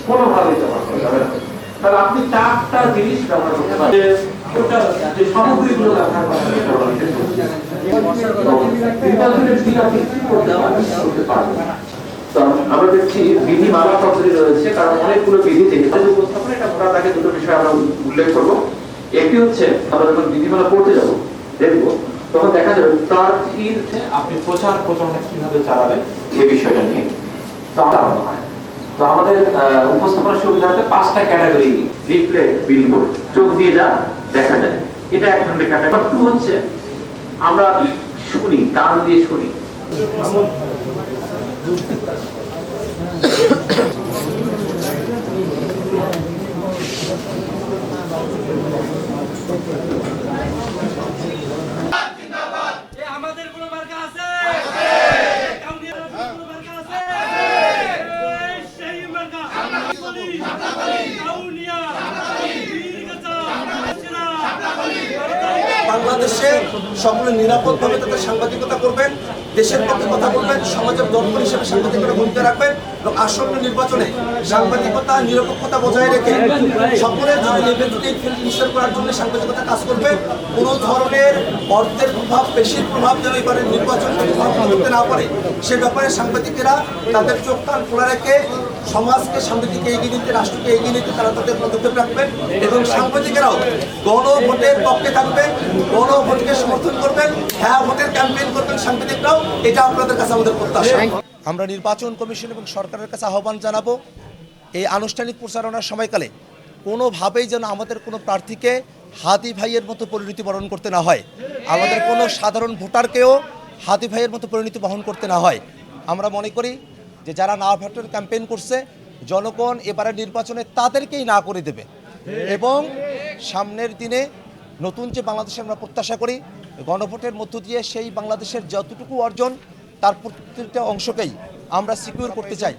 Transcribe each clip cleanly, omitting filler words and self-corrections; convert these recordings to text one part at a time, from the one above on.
কোনোভাবেই ব্যবহার করা যাবে না। তাহলে আপনি চারটা জিনিস ব্যবহার করতে পারেন, যে সামগ্রীগুলো ব্যবহার করা হবে নির্বাচনের দিন আপনি কি করতে পারবেন। তো আমরা দেখছি বিধিমালা পদ্ধতি রয়েছে, কারণ অনেকগুলো বিধি থেকে উপস্থাপন, এটা ভোটার আগে দুটো বিষয় আমরা উল্লেখ করবো। একটি হচ্ছে আমরা যখন বিধিমালা পড়তে যাব দেখবো, তখন দেখা যাবে প্রার্থীর আপনি প্রচার প্রচারণা কিভাবে চালাবেন এই বিষয়টা নিয়ে চালানো হয়। তো আমাদের উপস্থাপনার সুবিধাতে 5টা ক্যাটাগরি, লিফলেট, বিলবোর্ড, চোখ দিয়ে যা দেখা যায়, এটা এক ধরনের ক্যাটাগরি। 2 হচ্ছে আমরা শুনি, কান দিয়ে শুনি। আমাদের কোনো মার্কা আছে, সেই মার্কা বাংলাদেশে সকলে নিরাপদভাবে তাদের সাংবাদিকতা করবেন, দেশের পক্ষে কথা বলবেন, সমাজের দর্পণ হিসেবে সাংবাদিকতা ভূমিকা রাখবেন এবং আসন্ন নির্বাচনে সাংবাদিকতা নিরপেক্ষতা বজায় রেখে সকলের জন্য লেভেল নিশ্চিত করার জন্য সাংবাদিকতা কাজ করবে। কোনো ধরনের অর্থের প্রভাব, পেশির প্রভাব যেন এবারে নির্বাচন করতে না পারে সে ব্যাপারে সাংবাদিকেরা তাদের চোখ কান খোলা রেখে সমাজকে সামনের দিকে এগিয়ে নিতে, রাষ্ট্রকে এগিয়ে নিতে তারা তাদের পদক্ষেপ রাখবেন এবং সাংবাদিকেরাও গণভোটের পক্ষে থাকবেন, গণভোটকে সমর্থন করবেন, হ্যাঁ ভোটের ক্যাম্পেইন করবেন সাংবাদিকরাও। এটা আপনাদের কাছে আমাদের প্রত্যাশা। আমরা নির্বাচন কমিশন এবং সরকারের কাছে আহ্বান জানাবো, এই আনুষ্ঠানিক প্রচারণার সময়কালে কোনোভাবেই যেন আমাদের কোনো প্রার্থীকে হাদি ভাইয়ের মতো পরিণতি বরণ করতে না হয়, আমাদের কোনো সাধারণ ভোটারকেও হাদি ভাইয়ের মতো পরিণতি বহন করতে না হয়। আমরা মনে করি যে যারা না ভোটের ক্যাম্পেইন করছে, জনগণ এবারে নির্বাচনে তাদেরকেই না করে দেবে এবং সামনের দিনে নতুন যে বাংলাদেশে আমরা প্রত্যাশা করি, গণভোটের মধ্য দিয়ে সেই বাংলাদেশের যতটুকু অর্জন তার প্রত্যেকটা অংশকেই আমরা সিকিউর করতে চাই।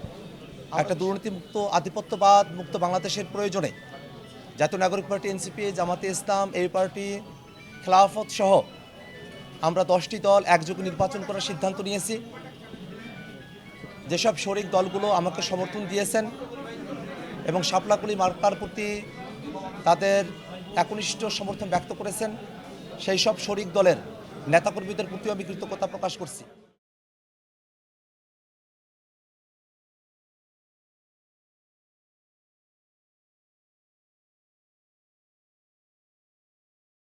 একটা দুর্নীতিমুক্ত, আধিপত্যবাদ মুক্ত বাংলাদেশের প্রয়োজনে জাতীয় নাগরিক পার্টি, এনসিপি, জামাতে ইসলাম, এই পার্টি, খেলাফত সহ আমরা 10টি দল একযোগে নির্বাচন করার সিদ্ধান্ত নিয়েছি। যেসব শরিক দলগুলো আমাকে সমর্থন দিয়েছেন এবং শাপলাকলি মার্কার প্রতি তাদের একনিষ্ঠ সমর্থন ব্যক্ত করেছেন, সেই সব শরিক দলের নেতাকর্মীদের প্রতিও আমি কৃতজ্ঞতা প্রকাশ করছি।